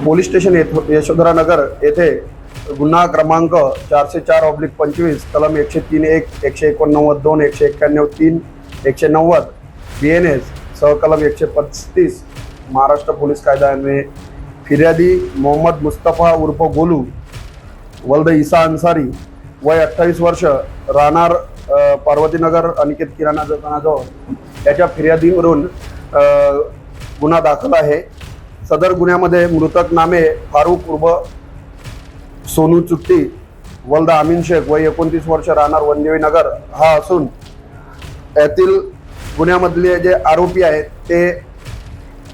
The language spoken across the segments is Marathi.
पोलीस स्टेशन यशोधरा नगर येथे गुन्हा क्रमांक 404/25 कलम 103(1), 189(2), 191(3), 190 BNS सहकलम 135 महाराष्ट्र पोलीस कायद्याने फिर्यादी मोहम्मद मुस्तफा उर्फ गोलू वल्द ईसा अन्सारी वय 28 वर्ष राहणार पार्वतीनगर अनिकेत किराणा दुकानाजवळ याच्या फिर्यादीवरून गुन्हा दाखल आहे। सदर गुन्ह्यामध्ये मृतक नामे फारूक उर्फ सोनू चुट्टी वल्द आमीन शेख वय 29 वर्ष राहणार वनदेवी नगर हा असून यातील गुन्ह्यामधले जे आरोपी आहेत ते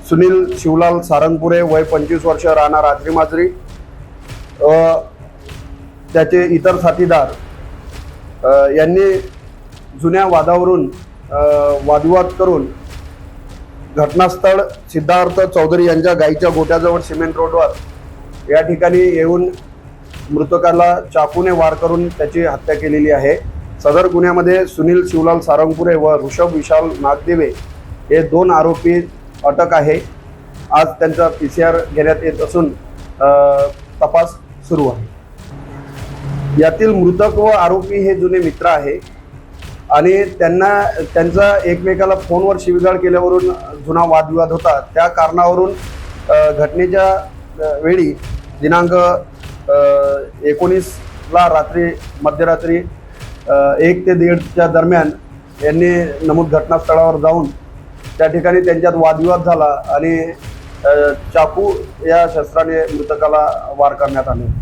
सुनील शिवलाल सारंगपुरे वय 25 वर्ष राहणार आजरी माजरी व त्याचे इतर साथीदार यांनी जुन्या वादावरून वादविवाद करून घटनास्थळ सिद्धार्थ चौधरी यांच्या गाईच्या गोट्याजवळ सिमेंट रोडवर या ठिकाणी येऊन मृतकाला चाकूने वार करून त्याची हत्या केलेली आहे। सदर गुन्ह्यामध्ये सुनील शिवलाल सारंगपुरे व ऋषभ विशाल नागदेवे हे 2 आरोपी अटक आहे। आज त्यांचा PCR घेण्यात येत असून तपास सुरू आहे। यातील मृतक व आरोपी हे जुने मित्र आहे आणि त्यांचा एकमेकाला फोनवर शिवीगाळ केल्यावरून जुना वादविवाद होता। त्या कारणावरून घटनेच्या वेळी दिनांक 19 रात्री मध्यरात्री 1 ते 1:30च्या दरम्यान यांनी नमूद घटनास्थळावर जाऊन त्या ठिकाणी त्यांच्यात वादविवाद झाला आणि चाकू या शस्त्राने मृतकाला वार करण्यात आले।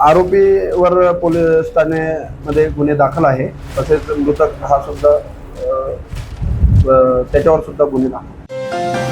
आरोपीवर पोलीस ठाण्यामध्ये गुन्हे दाखल आहे। तसेच मृतक हा सुद्धा त्याच्यावर सुद्धा गुन्हे दाखल।